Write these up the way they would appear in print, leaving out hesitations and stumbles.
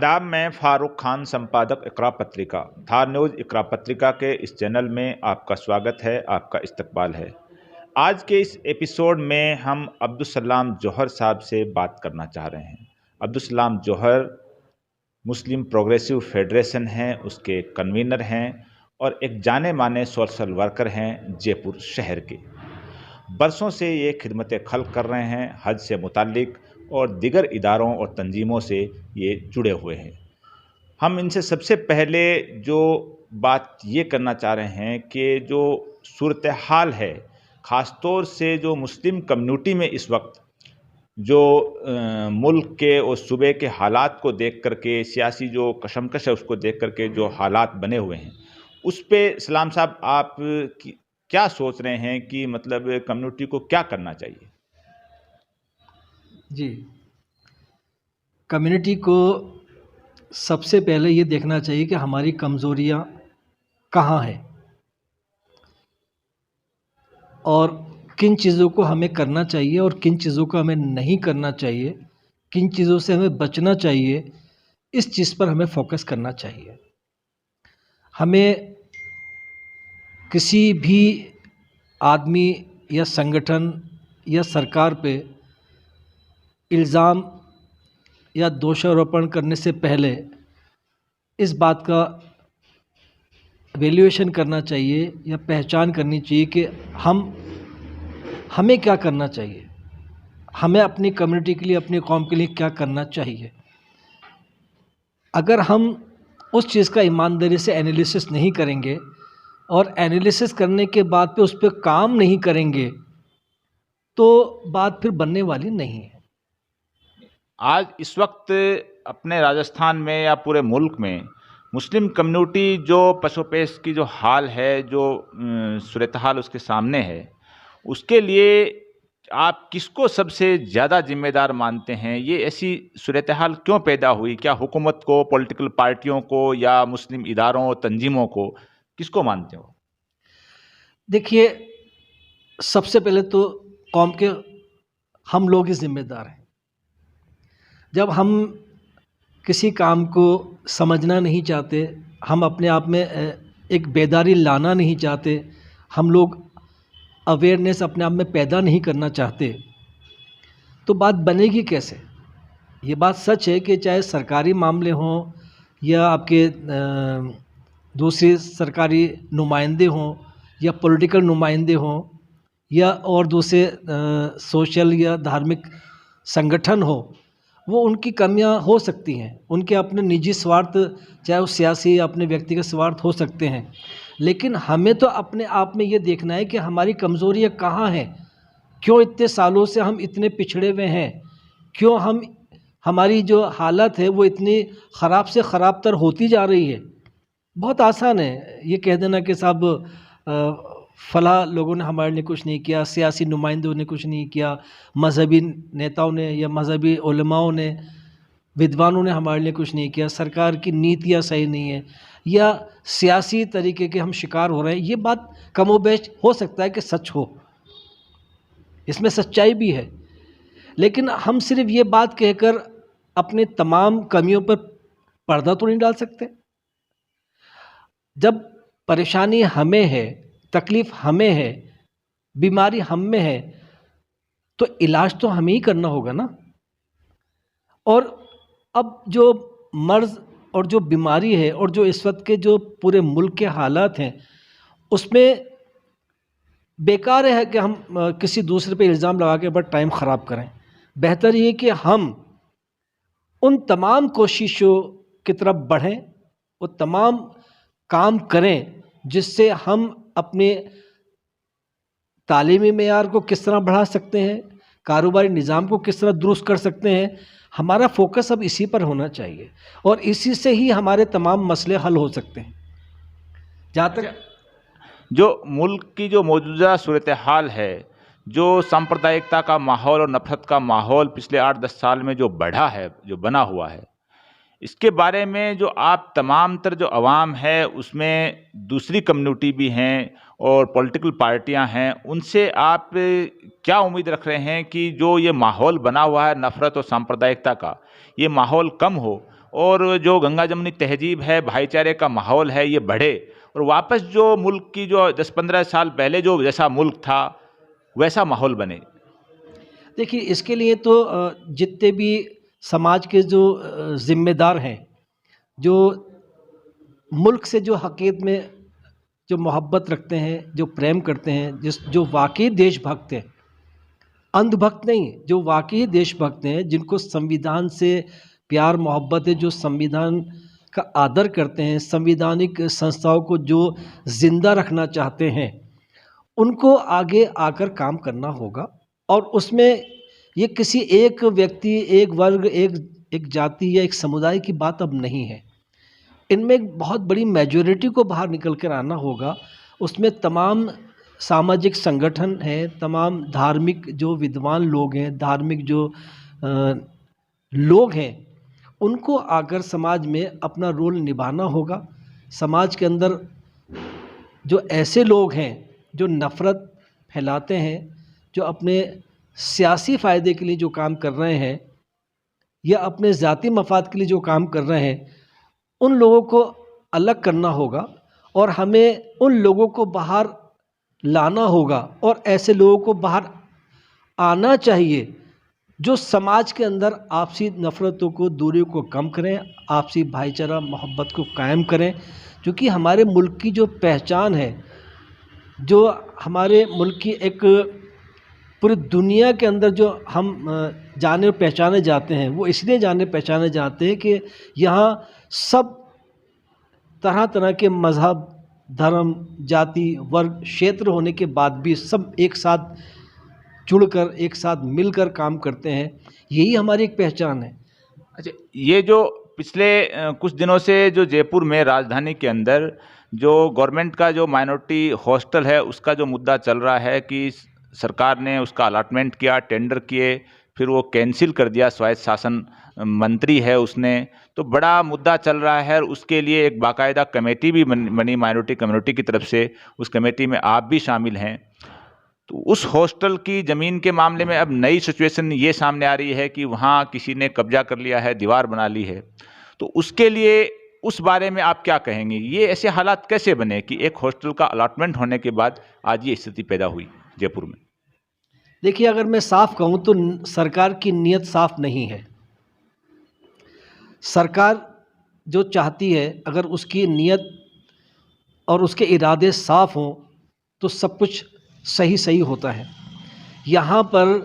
आदाब। मैं फ़ारूक खान, संपादक इक़रा पत्रिका। धार न्यूज़ इक़रा पत्रिका के इस चैनल में आपका स्वागत है, आपका इस्तकबाल है। आज के इस एपिसोड में हम अब्दुल जौहर साहब से बात करना चाह रहे हैं। अब्दुल जौहर मुस्लिम प्रोग्रेसिव फेडरेशन हैं, उसके कन्वीनर हैं और एक जाने माने सोशल वर्कर हैं जयपुर शहर के। बरसों से ये खिदमत खल्क़ कर रहे हैं, हज से मुताल्लिक़ और दीगर इदारों और तंजीमों से ये जुड़े हुए हैं। हम इनसे सबसे पहले जो बात ये करना चाह रहे हैं कि जो सूरत हाल है, ख़ास तौर से जो मुस्लिम कम्युनिटी में इस वक्त जो मुल्क के और सूबे के हालात को देख कर के, सियासी जो कशमकश है उसको देख कर के जो हालात बने हुए हैं, उस पे सलाम साहब आप क्या सोच रहे हैं कि मतलब कम्युनिटी को क्या करना चाहिए? जी, कम्युनिटी को सबसे पहले ये देखना चाहिए कि हमारी कमज़ोरियाँ कहाँ हैं और किन चीज़ों को हमें करना चाहिए और किन चीज़ों को हमें नहीं करना चाहिए, किन चीज़ों से हमें बचना चाहिए, इस चीज़ पर हमें फोकस करना चाहिए। हमें किसी भी आदमी या संगठन या सरकार पे इल्ज़ाम या दोषारोपण करने से पहले इस बात का वैल्यूएशन करना चाहिए या पहचान करनी चाहिए कि हमें क्या करना चाहिए, हमें अपनी कम्युनिटी के लिए, अपनी कौम के लिए क्या करना चाहिए। अगर हम उस चीज़ का ईमानदारी से एनालिसिस नहीं करेंगे और एनालिसिस करने के बाद पे उस पर काम नहीं करेंगे तो बात फिर बनने वाली नहीं है। आज इस वक्त अपने राजस्थान में या पूरे मुल्क में मुस्लिम कम्युनिटी जो पशोपेश की जो हाल है, जो सूरत हाल उसके सामने है, उसके लिए आप किसको सबसे ज़्यादा जिम्मेदार मानते हैं? ये ऐसी सूरत हाल क्यों पैदा हुई? क्या हुकूमत को, पॉलिटिकल पार्टियों को या मुस्लिम इदारों, तंजीमों को, किसको मानते हो? देखिए, सबसे पहले तो कौम के हम लोग ही जिम्मेदार हैं। जब हम किसी काम को समझना नहीं चाहते, हम अपने आप में एक बेदारी लाना नहीं चाहते, हम लोग अवेयरनेस अपने आप में पैदा नहीं करना चाहते, तो बात बनेगी कैसे? ये बात सच है कि चाहे सरकारी मामले हों या आपके दूसरे सरकारी नुमाइंदे हों या पॉलिटिकल नुमाइंदे हों या और दूसरे सोशल या धार्मिक संगठन हो, वो उनकी कमियां हो सकती हैं, उनके अपने निजी स्वार्थ, चाहे वो सियासी या अपने व्यक्तिगत स्वार्थ हो सकते हैं, लेकिन हमें तो अपने आप में ये देखना है कि हमारी कमज़ोरियाँ कहाँ हैं, क्यों इतने सालों से हम इतने पिछड़े हुए हैं, क्यों हमारी जो हालत है वो इतनी ख़राब से ख़राब तर होती जा रही है। बहुत आसान है ये कह देना कि साहब फ़लाँ लोगों ने हमारे लिए कुछ नहीं किया, सियासी नुमाइंदों ने कुछ नहीं किया, मज़हबी नेताओं ने या मज़हबी उलमाओं ने, विद्वानों ने हमारे लिए कुछ नहीं किया, सरकार की नीतियाँ सही नहीं है या सियासी तरीके के हम शिकार हो रहे हैं। ये बात कमोबेश हो सकता है कि सच हो, इसमें सच्चाई भी है, लेकिन हम सिर्फ ये बात कहकर अपने तमाम कमियों पर पर्दा तो नहीं डाल सकते। जब परेशानी हमें है, तकलीफ़ हमें है, बीमारी हम में है, तो इलाज तो हमें ही करना होगा ना। और अब जो मर्ज़ और जो बीमारी है और जो इस वक्त के जो पूरे मुल्क के हालात हैं, उसमें बेकार है कि हम किसी दूसरे पे इल्ज़ाम लगा के बस टाइम ख़राब करें। बेहतर ये कि हम उन तमाम कोशिशों की तरफ बढ़ें, वो तमाम काम करें जिससे हम अपने तालीमी मेयार को किस तरह बढ़ा सकते हैं, कारोबारी निज़ाम को किस तरह दुरुस्त कर सकते हैं। हमारा फोकस अब इसी पर होना चाहिए और इसी से ही हमारे तमाम मसले हल हो सकते हैं। जहाँ तक जो मुल्क की जो मौजूदा सूरत हाल है, जो सांप्रदायिकता का माहौल और नफ़रत का माहौल पिछले 8-10 साल में जो बढ़ा है, जो बना हुआ है, इसके बारे में जो आप तमाम तर जो अवाम है, उसमें दूसरी कम्युनिटी भी हैं और पॉलिटिकल पार्टियां हैं, उनसे आप क्या उम्मीद रख रहे हैं कि जो ये माहौल बना हुआ है नफ़रत और सांप्रदायिकता का, ये माहौल कम हो और जो गंगा जमुनी तहजीब है, भाईचारे का माहौल है, ये बढ़े और वापस जो मुल्क की जो 10-15 साल पहले जो जैसा मुल्क था वैसा माहौल बने? देखिए, इसके लिए तो जितने भी समाज के जो ज़िम्मेदार हैं, जो मुल्क से जो हक़ीक़त में जो मोहब्बत रखते हैं, जो प्रेम करते हैं, जो वाक़ई देशभक्त हैं, अंधभक्त नहीं, जो वाक़ई देशभक्त हैं, जिनको संविधान से प्यार मोहब्बत है, जो संविधान का आदर करते हैं, संवैधानिक संस्थाओं को जो ज़िंदा रखना चाहते हैं, उनको आगे आकर काम करना होगा। और उसमें ये किसी एक व्यक्ति, एक वर्ग, एक जाति या एक समुदाय की बात अब नहीं है। इनमें एक बहुत बड़ी मेजॉरिटी को बाहर निकल कर आना होगा। उसमें तमाम सामाजिक संगठन हैं, तमाम धार्मिक जो विद्वान लोग हैं, धार्मिक जो लोग हैं, उनको आकर समाज में अपना रोल निभाना होगा। समाज के अंदर जो ऐसे लोग हैं जो नफ़रत फैलाते हैं, जो अपने सियासी फ़ायदे के लिए जो काम कर रहे हैं या अपने ज़ाती मफ़ाद के लिए जो काम कर रहे हैं, उन लोगों को अलग करना होगा और हमें उन लोगों को बाहर लाना होगा और ऐसे लोगों को बाहर आना चाहिए जो समाज के अंदर आपसी नफ़रतों को, दूरियों को कम करें, आपसी भाईचारा मोहब्बत को कायम करें। क्योंकि हमारे मुल्क की जो पहचान है, जो हमारे मुल्क की एक पूरी दुनिया के अंदर जो हम जाने और पहचाने जाते हैं, वो इसलिए जाने पहचाने जाते हैं कि यहाँ सब तरह तरह के मज़हब, धर्म, जाति, वर्ग, क्षेत्र होने के बाद भी सब एक साथ जुड़कर, एक साथ मिलकर काम करते हैं। यही हमारी एक पहचान है। अच्छा, ये जो पिछले कुछ दिनों से जो जयपुर में राजधानी के अंदर जो गवर्नमेंट का जो माइनॉरिटी हॉस्टल है उसका जो मुद्दा चल रहा है कि सरकार ने उसका अलॉटमेंट किया, टेंडर किए, फिर वो कैंसिल कर दिया, स्वायत्त शासन मंत्री है उसने, तो बड़ा मुद्दा चल रहा है और उसके लिए एक बाकायदा कमेटी भी बनी माइनॉरिटी कम्युनिटी की तरफ से। उस कमेटी में आप भी शामिल हैं। तो उस हॉस्टल की ज़मीन के मामले में अब नई सिचुएशन ये सामने आ रही है कि वहाँ किसी ने कब्जा कर लिया है, दीवार बना ली है। तो उसके लिए उस बारे में आप क्या कहेंगे? ये ऐसे हालात कैसे बने कि एक हॉस्टल का अलॉटमेंट होने के बाद आज ये स्थिति पैदा हुई जयपुर में? देखिए, अगर मैं साफ कहूँ तो सरकार की नीयत साफ नहीं है। सरकार जो चाहती है, अगर उसकी नीयत और उसके इरादे साफ हों तो सब कुछ सही सही होता है। यहाँ पर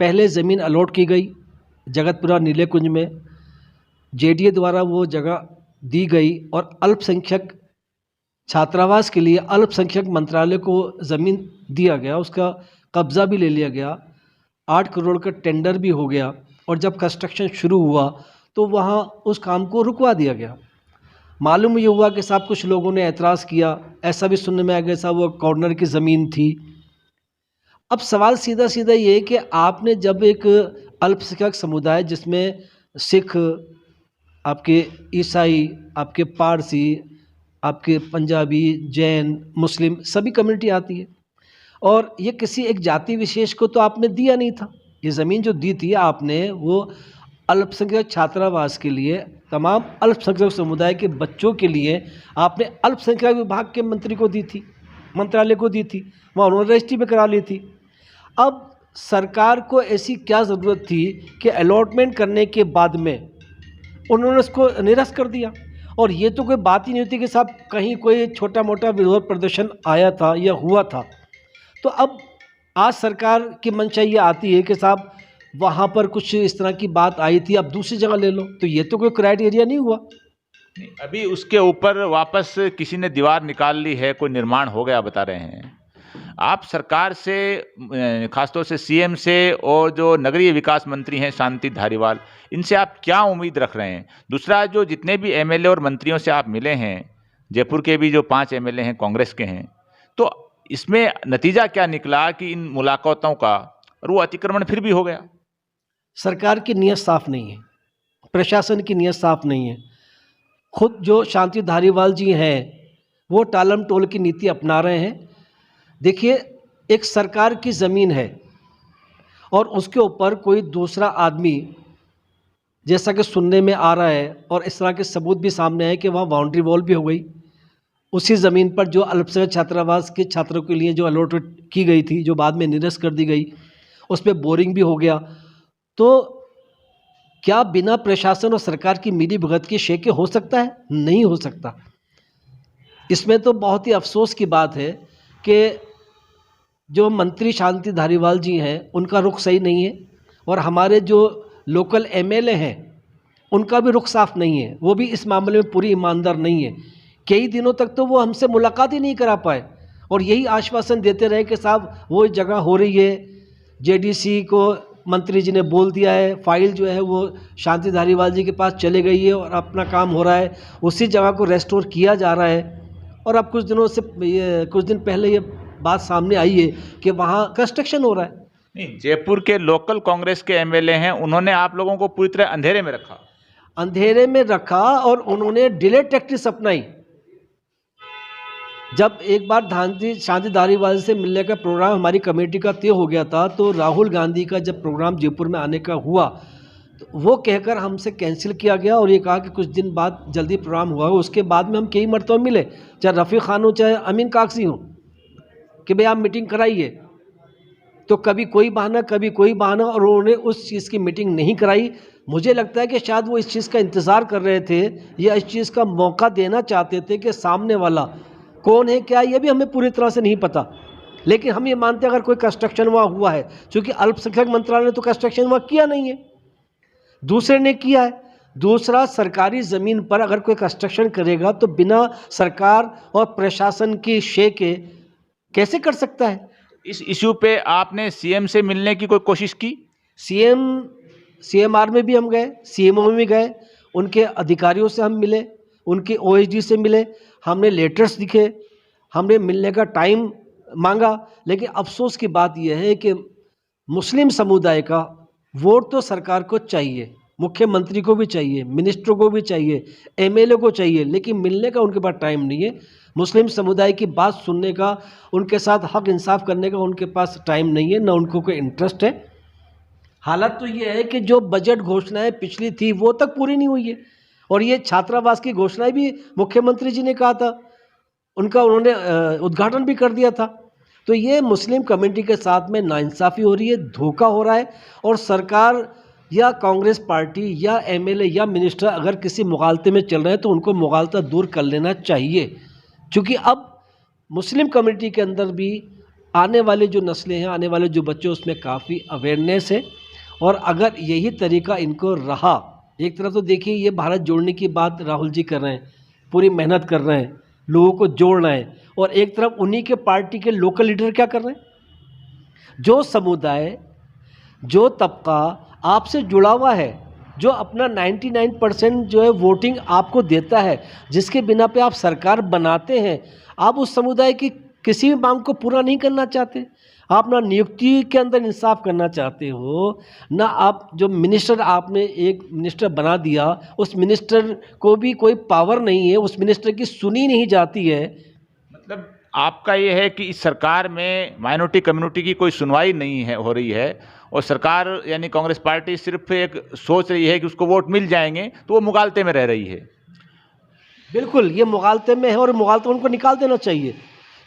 पहले ज़मीन अलॉट की गई जगतपुरा नीले कुंज में, जेडीए द्वारा वो जगह दी गई और अल्पसंख्यक छात्रावास के लिए अल्पसंख्यक मंत्रालय को ज़मीन दिया गया, उसका कब्ज़ा भी ले लिया गया, 8 करोड़ का टेंडर भी हो गया और जब कंस्ट्रक्शन शुरू हुआ तो वहाँ उस काम को रुकवा दिया गया। मालूम ये हुआ कि साहब कुछ लोगों ने एतराज़ किया, ऐसा भी सुनने में आ गया साहब वो कॉर्नर की ज़मीन थी। अब सवाल सीधा सीधा ये है कि आपने जब एक अल्पसंख्यक समुदाय जिसमें सिख, आपके ईसाई, आपके पारसी, आपके पंजाबी, जैन, मुस्लिम सभी कम्युनिटी आती है और ये किसी एक जाति विशेष को तो आपने दिया नहीं था। ये ज़मीन जो दी थी आपने वो अल्पसंख्यक छात्रावास के लिए, तमाम अल्पसंख्यक समुदाय के बच्चों के लिए आपने अल्पसंख्यक विभाग के मंत्री को दी थी, मंत्रालय को दी थी, वहाँ उन्होंने रजिस्ट्री में करा ली थी। अब सरकार को ऐसी क्या ज़रूरत थी कि अलॉटमेंट करने के बाद में उन्होंने उसको निरस्त कर दिया? और ये तो कोई बात ही नहीं होती कि साहब कहीं कोई छोटा मोटा विरोध प्रदर्शन आया था या हुआ था। तो अब आज सरकार की मंशा ये आती है कि साहब वहाँ पर कुछ इस तरह की बात आई थी, अब दूसरी जगह ले लो, तो ये तो कोई क्राइटेरिया नहीं हुआ। नहीं, अभी उसके ऊपर वापस किसी ने दीवार निकाल ली है, कोई निर्माण हो गया बता रहे हैं। आप सरकार से, खासतौर से सीएम से और जो नगरीय विकास मंत्री हैं शांति धारीवाल, इनसे आप क्या उम्मीद रख रहे हैं? दूसरा, जो जितने भी एमएलए और मंत्रियों से आप मिले हैं, जयपुर के भी जो 5 एमएलए हैं कांग्रेस के हैं, तो इसमें नतीजा क्या निकला कि इन मुलाकातों का और वो अतिक्रमण फिर भी हो गया? सरकार की नीयत साफ नहीं है, प्रशासन की नीयत साफ नहीं है। खुद जो शांति धारीवाल जी हैं वो टालम टोल की नीति अपना रहे हैं। देखिए, एक सरकार की ज़मीन है और उसके ऊपर कोई दूसरा आदमी जैसा कि सुनने में आ रहा है और इस तरह के सबूत भी सामने आए कि वहाँ बाउंड्री वॉल भी हो गई, उसी ज़मीन पर जो अल्पसंख्यक छात्रावास के छात्रों के लिए जो अलॉटमेंट की गई थी, जो बाद में निरस्त कर दी गई, उस पर बोरिंग भी हो गया। तो क्या बिना प्रशासन और सरकार की मिली भगत के शेके हो सकता है? नहीं हो सकता। इसमें तो बहुत ही अफसोस की बात है कि जो मंत्री शांति धारीवाल जी हैं उनका रुख सही नहीं है, और हमारे जो लोकल एमएलए हैं उनका भी रुख साफ नहीं है, वो भी इस मामले में पूरी ईमानदार नहीं है। कई दिनों तक तो वो हमसे मुलाकात ही नहीं करा पाए और यही आश्वासन देते रहे कि साहब वो जगह हो रही है, जेडीसी को मंत्री जी ने बोल दिया है, फाइल जो है वो शांति धारीवाल जी के पास चले गई है और अपना काम हो रहा है, उसी जगह को रेस्टोर किया जा रहा है। और अब कुछ दिन पहले ये बात सामने आई है कि वहाँ कंस्ट्रक्शन हो रहा है। नहीं, जयपुर के लोकल कांग्रेस के एमएलए हैं, उन्होंने आप लोगों को पूरी तरह अंधेरे में रखा। अंधेरे में रखा और उन्होंने डिले टैक्टिक्स अपनाई। जब एक बार शांति धारीवाल से मिलने का प्रोग्राम हमारी कमेटी का तय हो गया था, तो राहुल गांधी का जब प्रोग्राम जयपुर में आने का हुआ तो वो कहकर हमसे कैंसिल किया गया और ये कहा कि कुछ दिन बाद जल्दी प्रोग्राम हुआ। उसके बाद में हम कई मरतबा मिले, चाहे रफ़ी खान हो चाहे अमीन कागजी हो, कि भाई आप मीटिंग कराइए, तो कभी कोई बहाना कभी कोई बहाना, और उन्होंने उस चीज़ की मीटिंग नहीं कराई। मुझे लगता है कि शायद वो इस चीज़ का इंतज़ार कर रहे थे या इस चीज़ का मौका देना चाहते थे कि सामने वाला कौन है क्या, ये भी हमें पूरी तरह से नहीं पता, लेकिन हम ये मानते हैं अगर कोई कंस्ट्रक्शन वहाँ हुआ है, क्योंकि अल्पसंख्यक मंत्रालय ने तो कंस्ट्रक्शन वहाँ किया नहीं है, दूसरे ने किया है। दूसरा, सरकारी ज़मीन पर अगर कोई कंस्ट्रक्शन करेगा तो बिना सरकार और प्रशासन की शे के कैसे कर सकता है? इस इश्यू पे आपने सीएम से मिलने की कोई कोशिश की? सीएमआर में भी हम गए, सीएमओ में भी गए, उनके अधिकारियों से हम मिले, उनके ओएसडी से मिले, हमने लेटर्स लिखे, हमने मिलने का टाइम मांगा। लेकिन अफसोस की बात यह है कि मुस्लिम समुदाय का वोट तो सरकार को चाहिए, मुख्यमंत्री को भी चाहिए, मिनिस्टरों को भी चाहिए, एमएलए को चाहिए, लेकिन मिलने का उनके पास टाइम नहीं है। मुस्लिम समुदाय की बात सुनने का, उनके साथ हक इंसाफ करने का उनके पास टाइम नहीं है, ना उनको कोई इंटरेस्ट है। हालत तो ये है कि जो बजट घोषणाएं पिछली थी वो तक पूरी नहीं हुई है, और ये छात्रावास की घोषणाएं भी मुख्यमंत्री जी ने कहा था, उन्होंने उद्घाटन भी कर दिया था। तो ये मुस्लिम कम्युनिटी के साथ में नाइंसाफ़ी हो रही है, धोखा हो रहा है, और सरकार या कांग्रेस पार्टी या एमएलए या मिनिस्टर अगर किसी मुगालते में चल रहे हैं तो उनको मुगालता दूर कर लेना चाहिए, क्योंकि अब मुस्लिम कम्युनिटी के अंदर भी आने वाले जो नस्लें हैं, आने वाले जो बच्चे, उसमें काफ़ी अवेयरनेस है। और अगर यही तरीका इनको रहा, एक तरफ तो देखिए ये भारत जोड़ने की बात राहुल जी कर रहे हैं, पूरी मेहनत कर रहे हैं, लोगों को जोड़ना है, और एक तरफ उन्हीं के पार्टी के लोकल लीडर क्या कर रहे हैं? जो समुदाय, जो तबका आपसे जुड़ा हुआ है, जो अपना 99% जो है वोटिंग आपको देता है, जिसके बिना पे आप सरकार बनाते हैं, आप उस समुदाय की किसी भी मांग को पूरा नहीं करना चाहते। आप ना नियुक्ति के अंदर इंसाफ करना चाहते हो, ना आप जो मिनिस्टर, आपने एक मिनिस्टर बना दिया, उस मिनिस्टर को भी कोई पावर नहीं है, उस मिनिस्टर की सुनी नहीं जाती है। मतलब आपका ये है कि इस सरकार में माइनॉरिटी कम्युनिटी की कोई सुनवाई नहीं है, हो रही है, और सरकार यानी कांग्रेस पार्टी सिर्फ एक सोच रही है कि उसको वोट मिल जाएंगे, तो वो मुगालते में रह रही है। बिल्कुल, ये मुगालते में है और मुगालते उनको निकाल देना चाहिए,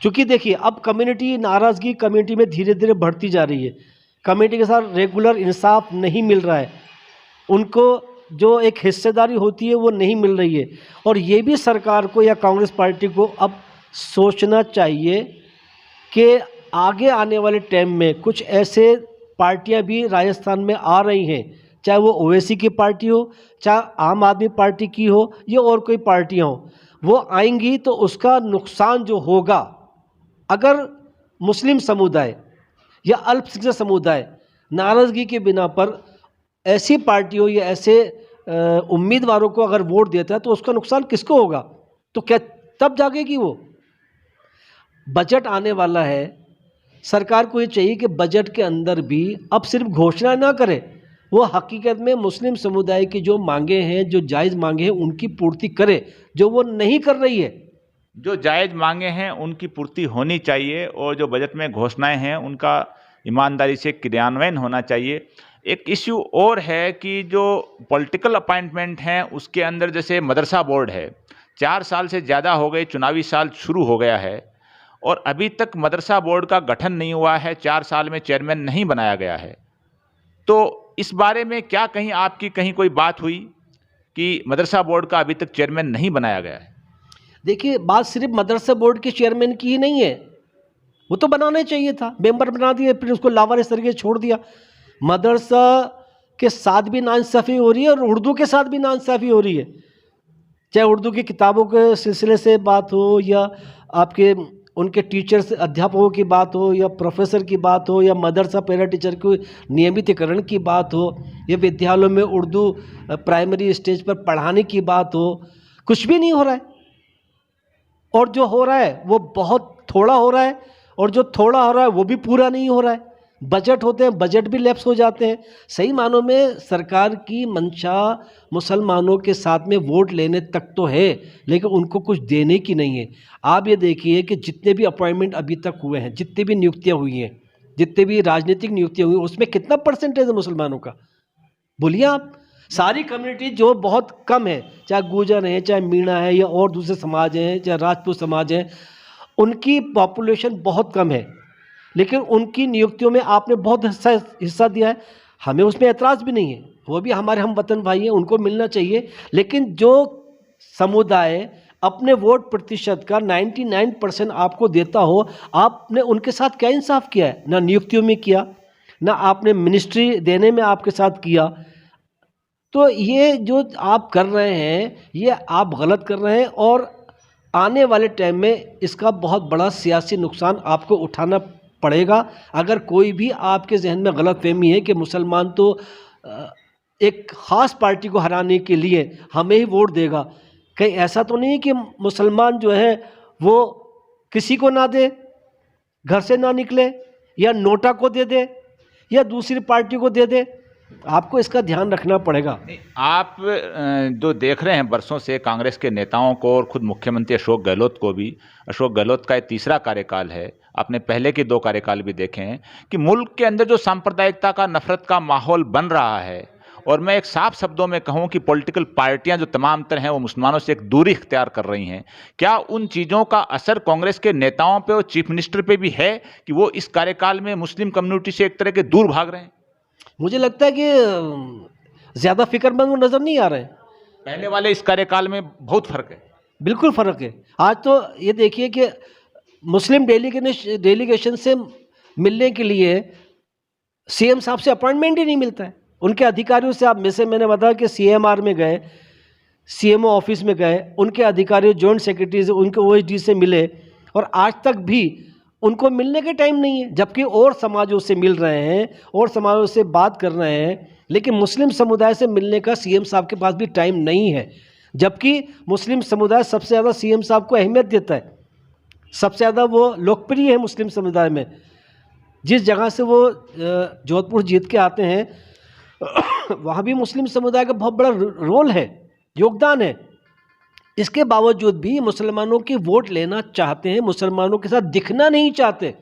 क्योंकि देखिए अब कम्युनिटी नाराज़गी कम्युनिटी में धीरे धीरे बढ़ती जा रही है, कम्युनिटी के साथ रेगुलर इंसाफ नहीं मिल रहा है, उनको जो एक हिस्सेदारी होती है वो नहीं मिल रही है। और ये भी सरकार को या कांग्रेस पार्टी को अब सोचना चाहिए कि आगे आने वाले टाइम में कुछ ऐसे पार्टियां भी राजस्थान में आ रही हैं, चाहे वो ओवैसी की पार्टी हो, चाहे आम आदमी पार्टी की हो, या और कोई पार्टियां हो, वो आएंगी तो उसका नुकसान जो होगा, अगर मुस्लिम समुदाय या अल्पसंख्यक समुदाय नाराज़गी के बिना पर ऐसी पार्टियों या ऐसे उम्मीदवारों को अगर वोट देता है तो उसका नुकसान किसको होगा? तो क्या तब जागेगी वो? बजट आने वाला है, सरकार को ये चाहिए कि बजट के अंदर भी अब सिर्फ घोषणा ना करे, वो हकीकत में मुस्लिम समुदाय की जो मांगे हैं, जो जायज़ मांगे हैं, उनकी पूर्ति करे, जो वो नहीं कर रही है। जो जायज़ मांगे हैं उनकी पूर्ति होनी चाहिए, और जो बजट में घोषणाएं हैं उनका ईमानदारी से क्रियान्वयन होना चाहिए। एक इश्यू और है कि जो पॉलिटिकल अपॉइंटमेंट हैं उसके अंदर जैसे मदरसा बोर्ड है, 4 साल से ज़्यादा हो गए, चुनावी साल शुरू हो गया है और अभी तक मदरसा बोर्ड का गठन नहीं हुआ है, 4 साल में चेयरमैन नहीं बनाया गया है। तो इस बारे में क्या कहीं आपकी कहीं कोई बात हुई कि मदरसा बोर्ड का अभी तक चेयरमैन नहीं बनाया गया है? देखिए, बात सिर्फ मदरसा बोर्ड के चेयरमैन की ही नहीं है, वो तो बनाना चाहिए था, मेंबर बना दिए, फिर उसको लावारिस तरीके से छोड़ दिया। मदरसा के साथ भी नाइंसाफ़ी हो रही है और उर्दू के साथ भी नाइंसाफ़ी हो रही है, चाहे उर्दू की किताबों के सिलसिले से बात हो या आपके उनके टीचर्स अध्यापकों की बात हो या प्रोफेसर की बात हो या मदरसा पैरा टीचर के नियमितीकरण की बात हो या विद्यालयों में उर्दू प्राइमरी स्टेज पर पढ़ाने की बात हो, कुछ भी नहीं हो रहा है। और जो हो रहा है वो बहुत थोड़ा हो रहा है और जो थोड़ा हो रहा है वो भी पूरा नहीं हो रहा है। बजट होते हैं, बजट भी लैप्स हो जाते हैं। सही मानों में सरकार की मंशा मुसलमानों के साथ में वोट लेने तक तो है, लेकिन उनको कुछ देने की नहीं है। आप ये देखिए कि जितने भी अपॉइंटमेंट अभी तक हुए हैं, जितनी भी नियुक्तियां हुई हैं, जितने भी राजनीतिक नियुक्तियां हुई, उसमें कितना परसेंटेज है मुसलमानों का? बोलिए आप। सारी कम्युनिटी जो बहुत कम है, चाहे गुर्जर हैं, चाहे मीणा है या और दूसरे समाज हैं, चाहे राजपूत समाज हैं, उनकी पॉपुलेशन बहुत कम है, लेकिन उनकी नियुक्तियों में आपने बहुत हिस्सा दिया है। हमें उसमें एतराज़ भी नहीं है, वो भी हमारे हम वतन भाई हैं, उनको मिलना चाहिए। लेकिन जो समुदाय अपने वोट प्रतिशत का 99% आपको देता हो, आपने उनके साथ क्या इंसाफ किया है? ना नियुक्तियों में किया, ना आपने मिनिस्ट्री देने में आपके साथ किया। तो ये जो आप कर रहे हैं, ये आप गलत कर रहे हैं और आने वाले टाइम में इसका बहुत बड़ा सियासी नुकसान आपको उठाना पड़ेगा। अगर कोई भी आपके जहन में गलतफहमी है कि मुसलमान तो एक ख़ास पार्टी को हराने के लिए हमें ही वोट देगा, कहीं ऐसा तो नहीं है कि मुसलमान जो है वो किसी को ना दे, घर से ना निकले, या नोटा को दे दे या दूसरी पार्टी को दे दे? आपको इसका ध्यान रखना पड़ेगा। आप जो देख रहे हैं बरसों से कांग्रेस के नेताओं को और खुद मुख्यमंत्री अशोक गहलोत को भी, अशोक गहलोत का ये तीसरा कार्यकाल है, आपने पहले के 2 कार्यकाल भी देखे हैं कि मुल्क के अंदर जो सांप्रदायिकता का, नफरत का माहौल बन रहा है, और मैं एक साफ शब्दों में कहूं कि पॉलिटिकल पार्टियां जो तमाम तर हैं वो मुसलमानों से एक दूरी इख्तियार कर रही हैं। क्या उन चीज़ों का असर कांग्रेस के नेताओं पे और चीफ मिनिस्टर पे भी है कि वो इस कार्यकाल में मुस्लिम कम्युनिटी से एक तरह के दूर भाग रहे हैं? मुझे लगता है कि ज़्यादा फिक्रमंद वो नज़र नहीं आ रहे हैं। पहले वाले इस कार्यकाल में बहुत फर्क है। बिल्कुल फ़र्क है। आज तो ये देखिए कि मुस्लिम डेलीगेशन से मिलने के लिए सीएम साहब से अपॉइंटमेंट ही नहीं मिलता है। उनके अधिकारियों से, आप में से मैंने बताया कि सीएमआर में गए, सीएमओ ऑफिस में गए, उनके अधिकारियों जॉइंट सेक्रेटरी से, उनके ओएसडी से मिले और आज तक भी उनको मिलने के टाइम नहीं है। जबकि और समाजों से मिल रहे हैं और समाजों से बात कर रहे हैं, लेकिन मुस्लिम समुदाय से मिलने का सीएम साहब के पास भी टाइम नहीं है। जबकि मुस्लिम समुदाय सबसे ज़्यादा सीएम साहब को अहमियत देता है, सबसे ज़्यादा वो लोकप्रिय है मुस्लिम समुदाय में। जिस जगह से वो जोधपुर जीत के आते हैं वहाँ भी मुस्लिम समुदाय का बहुत बड़ा रोल है, योगदान है। इसके बावजूद भी मुसलमानों की वोट लेना चाहते हैं, मुसलमानों के साथ दिखना नहीं चाहते।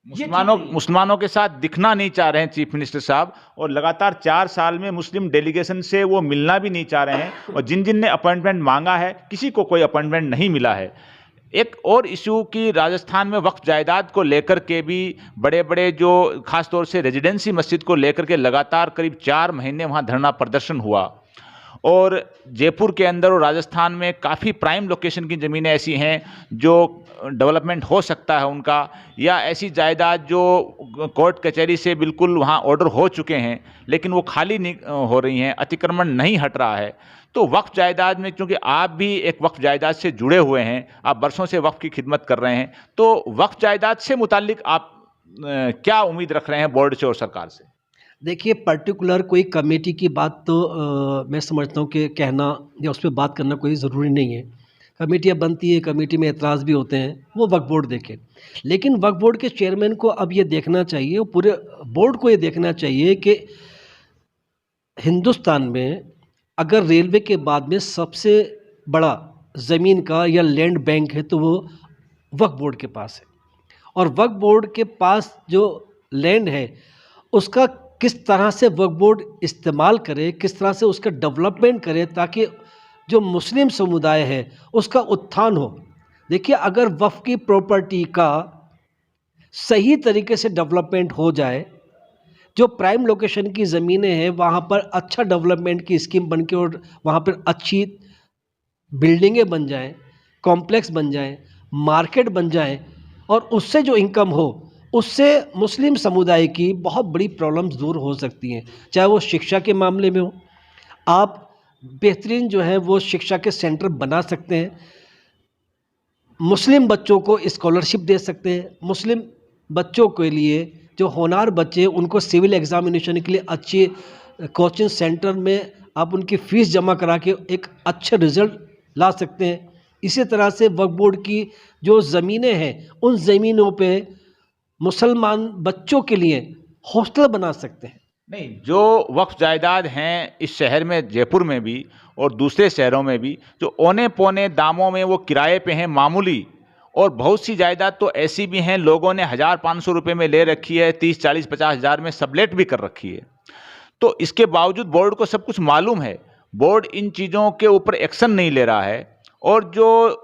मुसलमानों के साथ दिखना नहीं चाह रहे हैं चीफ मिनिस्टर साहब, और लगातार 4 साल में मुस्लिम डेलीगेशन से वो मिलना भी नहीं चाह रहे हैं, और जिन जिन ने अपॉइंटमेंट मांगा है किसी को कोई अपॉइंटमेंट नहीं मिला है। एक और इशू की राजस्थान में वक्फ जायदाद को लेकर के भी बड़े बड़े जो खासतौर से रेजिडेंसी मस्जिद को लेकर के लगातार करीब 4 महीने वहाँ धरना प्रदर्शन हुआ, और जयपुर के अंदर और राजस्थान में काफ़ी प्राइम लोकेशन की ज़मीनें ऐसी हैं जो डेवलपमेंट हो सकता है उनका, या ऐसी जायदाद जो कोर्ट कचहरी से बिल्कुल वहाँ ऑर्डर हो चुके हैं लेकिन वो खाली नहीं हो रही हैं, अतिक्रमण नहीं हट रहा है। तो वक्फ जायदाद में, क्योंकि आप भी एक वक्फ जायदाद से जुड़े हुए हैं, आप बरसों से वक्फ की खिदमत कर रहे हैं, तो वक्फ जायदाद से मुताल्लिक आप क्या उम्मीद रख रहे हैं बोर्ड से और सरकार से? देखिए, पर्टिकुलर कोई कमेटी की बात तो मैं समझता हूँ कि कहना या उस पर बात करना कोई ज़रूरी नहीं है। कमेटियाँ बनती है, कमेटी में एतराज़ भी होते हैं, वो वक्फ बोर्ड देखे। लेकिन वक्फ बोर्ड के चेयरमैन को अब ये देखना चाहिए, वो पूरे बोर्ड को ये देखना चाहिए कि हिंदुस्तान में अगर रेलवे के बाद में सबसे बड़ा ज़मीन का या लैंड बैंक है तो वो वक्फ बोर्ड के पास है। और वक्फ बोर्ड के पास जो लैंड है उसका किस तरह से वक्फ बोर्ड इस्तेमाल करे, किस तरह से उसका डेवलपमेंट करे ताकि जो मुस्लिम समुदाय है उसका उत्थान हो। देखिए, अगर वक्फ की प्रॉपर्टी का सही तरीके से डेवलपमेंट हो जाए, जो प्राइम लोकेशन की ज़मीनें हैं वहाँ पर अच्छा डेवलपमेंट की स्कीम बन के और वहाँ पर अच्छी बिल्डिंगें बन जाएं, कॉम्प्लेक्स बन जाएं, मार्केट बन जाएं और उससे जो इनकम हो उससे मुस्लिम समुदाय की बहुत बड़ी प्रॉब्लम्स दूर हो सकती हैं। चाहे वो शिक्षा के मामले में हो, आप बेहतरीन जो है वो शिक्षा के सेंटर बना सकते हैं, मुस्लिम बच्चों को स्कॉलरशिप दे सकते हैं, मुस्लिम बच्चों के लिए जो होनहार बच्चे उनको सिविल एग्जामिनेशन के लिए अच्छे कोचिंग सेंटर में आप उनकी फ़ीस जमा करा के एक अच्छा रिज़ल्ट ला सकते हैं। इसी तरह से वक्फ बोर्ड की जो ज़मीनें हैं उन ज़मीनों पे मुसलमान बच्चों के लिए हॉस्टल बना सकते हैं। नहीं, जो वक्फ जायदाद हैं इस शहर में, जयपुर में भी और दूसरे शहरों में भी, जो औने पौने दामों में वो किराए पे हैं मामूली, और बहुत सी जायदाद तो ऐसी भी हैं लोगों ने 1,000-500 रुपये में ले रखी है, 30-40-50 हज़ार में सबलेट भी कर रखी है। तो इसके बावजूद बोर्ड को सब कुछ मालूम है, बोर्ड इन चीज़ों के ऊपर एक्शन नहीं ले रहा है, और जो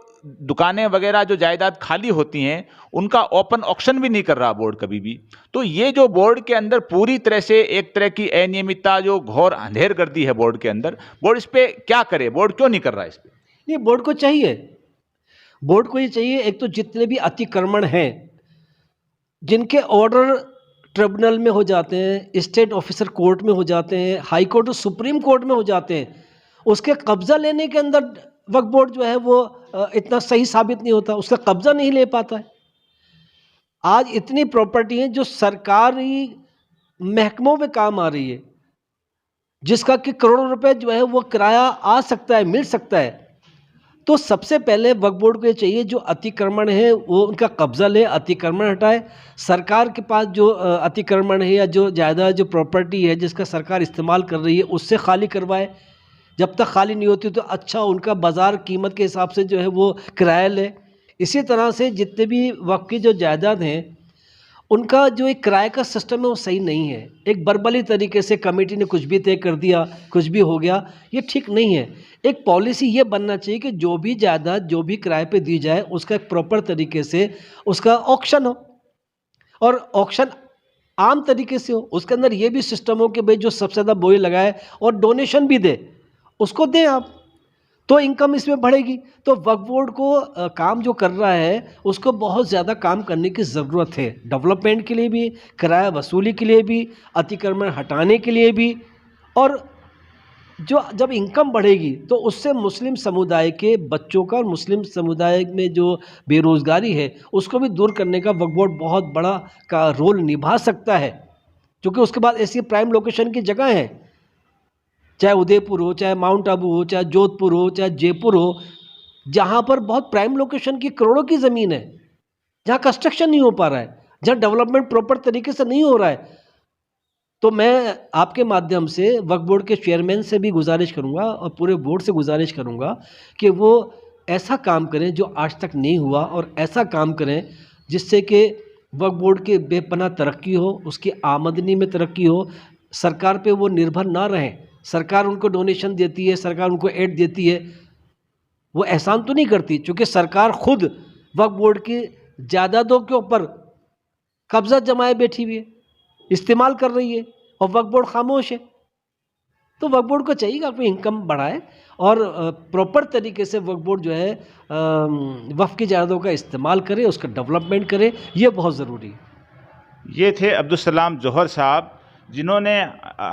दुकानें वगैरह जो जायदाद खाली होती हैं उनका ओपन ऑक्शन भी नहीं कर रहा बोर्ड कभी भी। तो ये जो बोर्ड के अंदर पूरी तरह से एक तरह की अनियमितता, जो घोर अंधेर कर दी है बोर्ड के अंदर, बोर्ड इस पे क्या करे, बोर्ड क्यों नहीं कर रहा है इस पे? नहीं, बोर्ड को ये चाहिए, एक तो जितने भी अतिक्रमण हैं जिनके ऑर्डर ट्रिब्यूनल में हो जाते हैं, स्टेट ऑफिसर कोर्ट में हो जाते हैं, हाई कोर्ट और सुप्रीम कोर्ट में हो जाते हैं, उसके कब्जा लेने के अंदर वक्फ बोर्ड जो है वो इतना सही साबित नहीं होता, उसका कब्जा नहीं ले पाता है। आज इतनी प्रॉपर्टी है जो सरकारी महकमों में काम आ रही है, जिसका कि करोड़ों रुपए जो है वो किराया आ सकता है, मिल सकता है। तो सबसे पहले वक्फ बोर्ड को ये चाहिए जो अतिक्रमण है वो उनका कब्जा ले, अतिक्रमण हटाए। सरकार के पास जो अतिक्रमण है या जो ज़्यादा जो प्रॉपर्टी है जिसका सरकार इस्तेमाल कर रही है उससे खाली करवाए। जब तक खाली नहीं होती तो अच्छा उनका बाज़ार कीमत के हिसाब से जो है वो किराया ले। इसी तरह से जितने भी वक्फ की जो जायदाद हैं उनका जो एक किराए का सिस्टम है वो सही नहीं है। एक बर्बली तरीके से कमेटी ने कुछ भी तय कर दिया, कुछ भी हो गया, ये ठीक नहीं है। एक पॉलिसी ये बनना चाहिए कि जो भी जायदाद जो भी किराए पे दी जाए उसका एक प्रॉपर तरीके से उसका ऑक्शन हो, और ऑक्शन आम तरीके से हो। उसके अंदर ये भी सिस्टम हो कि भाई जो सबसे ज़्यादा बोली लगाए और डोनेशन भी दे, उसको दें आप, तो इनकम इसमें बढ़ेगी। तो वक्फ बोर्ड को काम जो कर रहा है उसको बहुत ज़्यादा काम करने की ज़रूरत है, डेवलपमेंट के लिए भी, किराया वसूली के लिए भी, अतिक्रमण हटाने के लिए भी। और जो जब इनकम बढ़ेगी तो उससे मुस्लिम समुदाय के बच्चों का और मुस्लिम समुदाय में जो बेरोज़गारी है उसको भी दूर करने का वक्फ बोर्ड बहुत बड़ा का रोल निभा सकता है। क्योंकि उसके बाद ऐसी प्राइम लोकेशन की जगह है, चाहे उदयपुर हो, चाहे माउंट आबू हो, चाहे जोधपुर हो, चाहे जयपुर हो, जहाँ पर बहुत प्राइम लोकेशन की करोड़ों की ज़मीन है, जहाँ कंस्ट्रक्शन नहीं हो पा रहा है, जहाँ डेवलपमेंट प्रॉपर तरीके से नहीं हो रहा है। तो मैं आपके माध्यम से वक्फ बोर्ड के चेयरमैन से भी गुजारिश करूँगा और पूरे बोर्ड से गुजारिश करूँगा कि वो ऐसा काम करें जो आज तक नहीं हुआ, और ऐसा काम करें जिससे कि वक्फ बोर्ड की बेपनाह तरक्की हो, उसकी आमदनी में तरक्की हो, सरकार पे वो निर्भर ना रहें। सरकार उनको डोनेशन देती है, सरकार उनको एड देती है, वो एहसान तो नहीं करती, क्योंकि सरकार खुद वक्फ बोर्ड की जायदादों के ऊपर कब्जा जमाए बैठी हुई है, इस्तेमाल कर रही है, और वक्फ बोर्ड खामोश है। तो वक्फ बोर्ड को चाहिए कि अपनी इनकम बढ़ाए और प्रॉपर तरीके से वक्फ बोर्ड जो है वक्फ की जायदादों का इस्तेमाल करे, उसका डेवलपमेंट करे, ये बहुत ज़रूरी है। ये थे अब्दुल सलाम जौहर साहब, जिन्होंने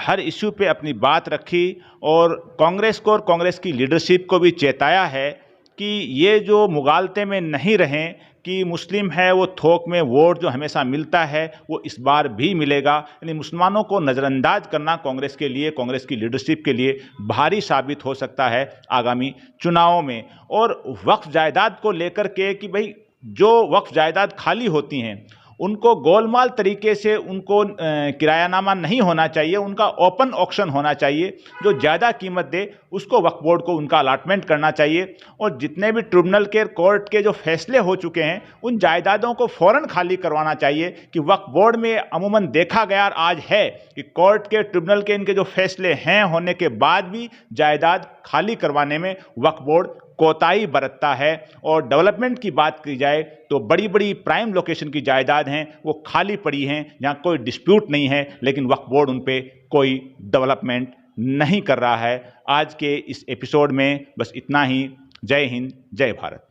हर इश्यू पे अपनी बात रखी और कांग्रेस को और कांग्रेस की लीडरशिप को भी चेताया है कि ये जो मुगालते में नहीं रहें कि मुस्लिम है वो थोक में वोट जो हमेशा मिलता है वो इस बार भी मिलेगा। यानी मुसलमानों को नज़रअंदाज करना कांग्रेस के लिए, कांग्रेस की लीडरशिप के लिए भारी साबित हो सकता है आगामी चुनावों में। और वक्फ जायदाद को लेकर के कि भाई जो वक्फ जायदाद खाली होती हैं उनको गोलमाल तरीके से उनको किरायानामा नहीं होना चाहिए, उनका ओपन ऑक्शन होना चाहिए। जो ज़्यादा कीमत दे उसको वक्फ बोर्ड को उनका अलाटमेंट करना चाहिए। और जितने भी ट्रिब्यूनल के कोर्ट के जो फैसले हो चुके हैं उन जायदादों को फ़ौरन खाली करवाना चाहिए। कि वक्फ बोर्ड में अमूमन देखा गया आज है कि कोर्ट के ट्रिब्यूनल के इनके जो फैसले हैं होने के बाद भी जायदाद खाली करवाने में वक्फ बोर्ड कोताही बरतता है। और डेवलपमेंट की बात की जाए तो बड़ी बड़ी प्राइम लोकेशन की जायदाद हैं वो खाली पड़ी हैं जहां कोई डिस्प्यूट नहीं है, लेकिन वक्फ बोर्ड उन पे कोई डेवलपमेंट नहीं कर रहा है। आज के इस एपिसोड में बस इतना ही। जय हिंद, जय भारत।